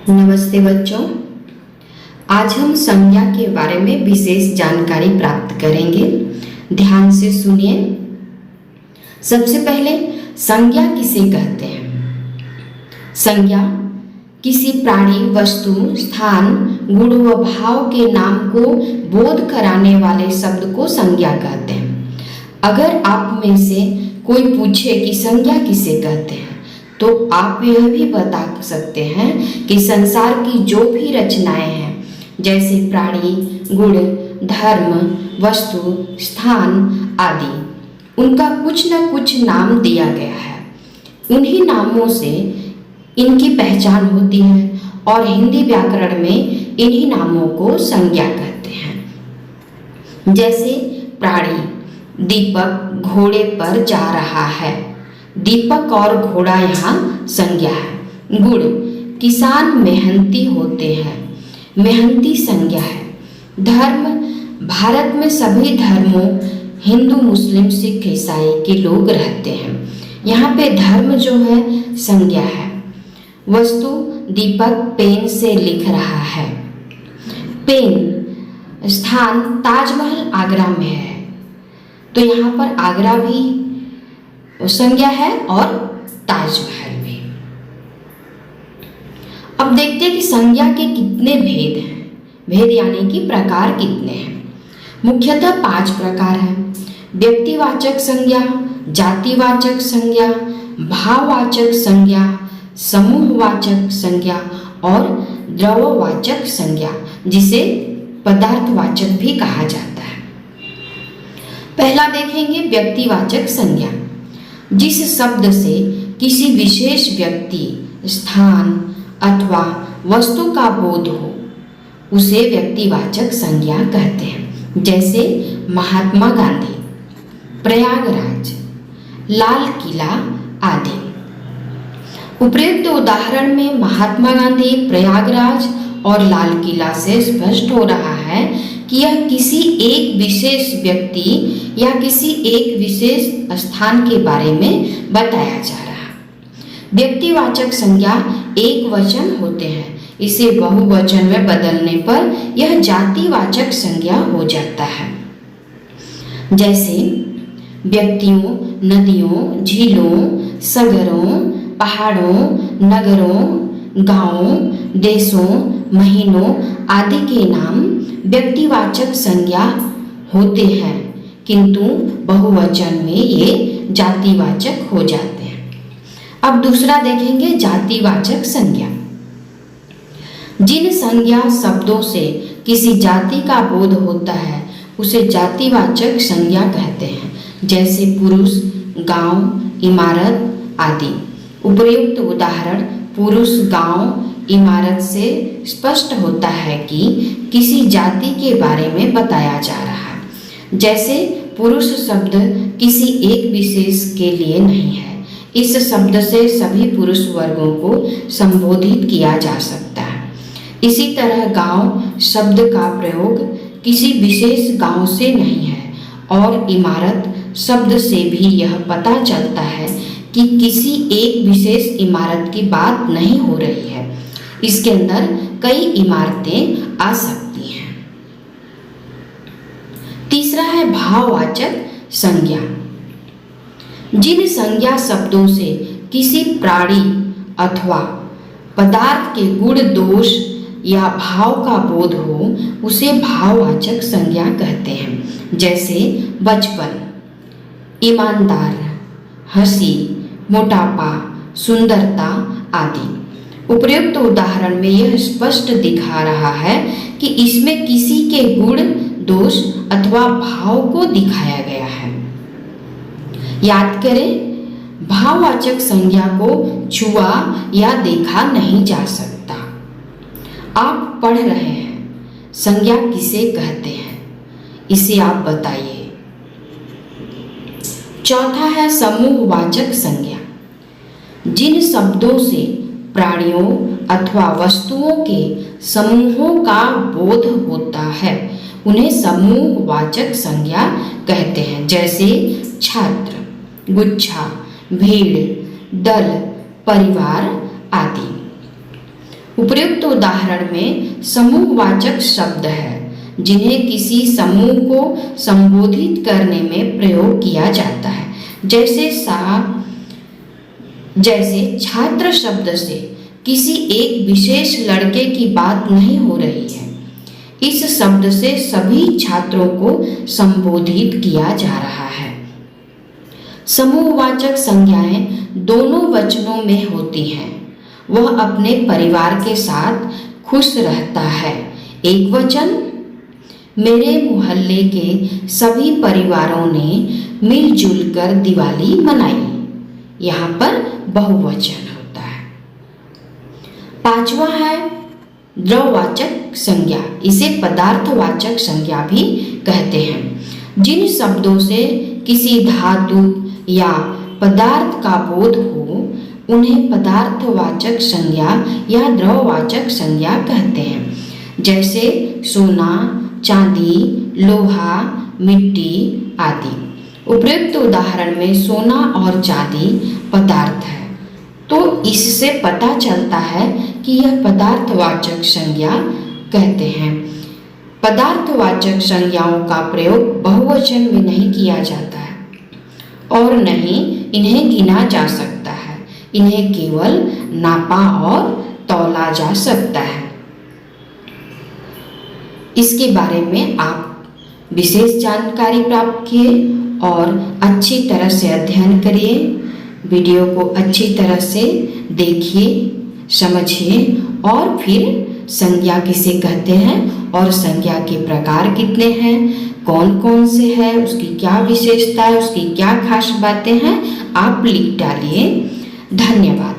नमस्ते बच्चों। आज हम संज्ञा के बारे में विशेष जानकारी प्राप्त करेंगे। ध्यान से सुनिए। सबसे पहले संज्ञा किसे कहते हैं? संज्ञा किसी प्राणी, वस्तु, स्थान, गुण व भाव के नाम को बोध कराने वाले शब्द को संज्ञा कहते हैं। अगर आप में से कोई पूछे कि संज्ञा किसे कहते हैं तो आप यह भी बता सकते हैं कि संसार की जो भी रचनाएं हैं, जैसे प्राणी, गुण, धर्म, वस्तु, स्थान आदि, उनका कुछ न कुछ नाम दिया गया है। उन्हीं नामों से इनकी पहचान होती है और हिंदी व्याकरण में इन्हीं नामों को संज्ञा कहते हैं। जैसे प्राणी, दीपक घोड़े पर जा रहा है। दीपक और घोड़ा यहाँ संज्ञा है। गुण, किसान मेहनती होते हैं। मेहनती संज्ञा है। धर्म, भारत में सभी धर्मों, हिंदू, मुस्लिम, सिख, ईसाई के लोग रहते हैं। यहाँ पे धर्म जो है संज्ञा है। वस्तु, दीपक पेन से लिख रहा है। पेन, स्थान, ताजमहल आगरा में है, तो यहाँ पर आगरा भी संज्ञा है और ताजमहल भी। अब देखते हैं कि संज्ञा के कितने भेद हैं। भेद यानी कि प्रकार कितने हैं। मुख्यतः 5 प्रकार हैं। व्यक्तिवाचक संज्ञा, जातिवाचक संज्ञा, भाववाचक संज्ञा, समूहवाचक संज्ञा और द्रव्यवाचक संज्ञा, जिसे पदार्थवाचक भी कहा जाता है। पहला देखेंगे व्यक्तिवाचक संज्ञा। जिस शब्द से किसी विशेष व्यक्ति, स्थान अथवा वस्तु का बोध हो, उसे व्यक्तिवाचक संज्ञा कहते हैं। जैसे महात्मा गांधी, प्रयागराज, लाल किला आदि। उपयुक्त उदाहरण में महात्मा गांधी, प्रयागराज और लाल किला से स्पष्ट हो रहा है कि यह किसी एक विशेष व्यक्ति या किसी एक विशेष स्थान के बारे में बताया जा रहा है। व्यक्तिवाचक संज्ञा एक वचन होते हैं। इसे बहुवचन में बदलने पर यह जातिवाचक संज्ञा हो जाता है। जैसे व्यक्तियों, नदियों, झीलों, सागरों, पहाड़ों, नगरों, गांवों, देशों, महीनों आदि के नाम व्यक्तिवाचक संज्ञा होते हैं, किंतु बहुवचन में ये जातिवाचक हो जाते हैं। अब दूसरा देखेंगे जातिवाचक संज्ञा। जिन संज्ञा शब्दों से किसी जाति का बोध होता है उसे जातिवाचक संज्ञा कहते हैं। जैसे पुरुष, गांव, इमारत आदि। उपयुक्त उदाहरण पुरुष, गांव, इमारत से स्पष्ट होता है कि किसी जाति के बारे में बताया जा रहा है। जैसे पुरुष शब्द किसी एक विशेष के लिए नहीं है। इस शब्द से सभी पुरुष वर्गों को संबोधित किया जा सकता है। इसी तरह गांव शब्द का प्रयोग किसी विशेष गांव से नहीं है और इमारत शब्द से भी यह पता चलता है कि किसी एक विशेष इमारत की बात नहीं हो रही है। इसके अंदर कई इमारतें आ सकती हैं। तीसरा है भाववाचक संज्ञा। जिन संज्ञा शब्दों से किसी प्राणी अथवा पदार्थ के गुण, दोष या भाव का बोध हो उसे भाववाचक संज्ञा कहते हैं। जैसे बचपन, ईमानदार, हंसी, मोटापा, सुंदरता आदि। उपयुक्त उदाहरण में यह स्पष्ट दिखा रहा है कि इसमें किसी के गुण, दोष अथवा भाव को दिखाया गया है। याद करें, भाववाचक संज्ञा को छुआ या देखा नहीं जा सकता। आप पढ़ रहे हैं, संज्ञा किसे कहते हैं, इसे आप बताइए। चौथा है समूहवाचक संज्ञा। जिन शब्दों से प्राणियों अथवा वस्तुओं के समूहों का बोध होता है उन्हें समूहवाचक संज्ञा कहते हैं। जैसे छात्र, गुच्छा, भीड़, दल, परिवार आदि। उपर्युक्त उदाहरण में समूहवाचक शब्द है जिन्हें किसी समूह को संबोधित करने में प्रयोग किया जाता है। जैसे छात्र शब्द से किसी एक विशेष लड़के की बात नहीं हो रही है। इस शब्द से सभी छात्रों को संबोधित किया जा रहा है। समूहवाचक संज्ञाएं दोनों वचनों में होती हैं। वह अपने परिवार के साथ खुश रहता है। एक वचन, मेरे मोहल्ले के सभी परिवारों ने मिलजुल कर दिवाली मनाई। यहाँ पर बहुवचन होता है। पांचवा है द्रववाचक संज्ञा। इसे पदार्थवाचक संज्ञा भी कहते हैं। जिन शब्दों से किसी धातु या पदार्थ का बोध हो उन्हें पदार्थवाचक संज्ञा या द्रववाचक संज्ञा कहते हैं। जैसे सोना, चांदी, लोहा, मिट्टी आदि। उपर्युक्त उदाहरण में सोना और चांदी पदार्थ है, तो इससे पता चलता है कि यह पदार्थवाचक संज्ञा कहते हैं। पदार्थवाचक संज्ञाओं का प्रयोग बहुवचन में नहीं किया जाता है और न ही इन्हें गिना जा सकता है। इन्हें केवल नापा और तौला जा सकता है। इसके बारे में आप विशेष जानकारी प्राप्त किए और अच्छी तरह से अध्ययन करिए। वीडियो को अच्छी तरह से देखिए, समझिए और फिर संज्ञा किसे कहते हैं और संज्ञा के प्रकार कितने हैं, कौन कौन से हैं, उसकी क्या विशेषता है, उसकी क्या खास बातें हैं, आप लिख डालिए। धन्यवाद।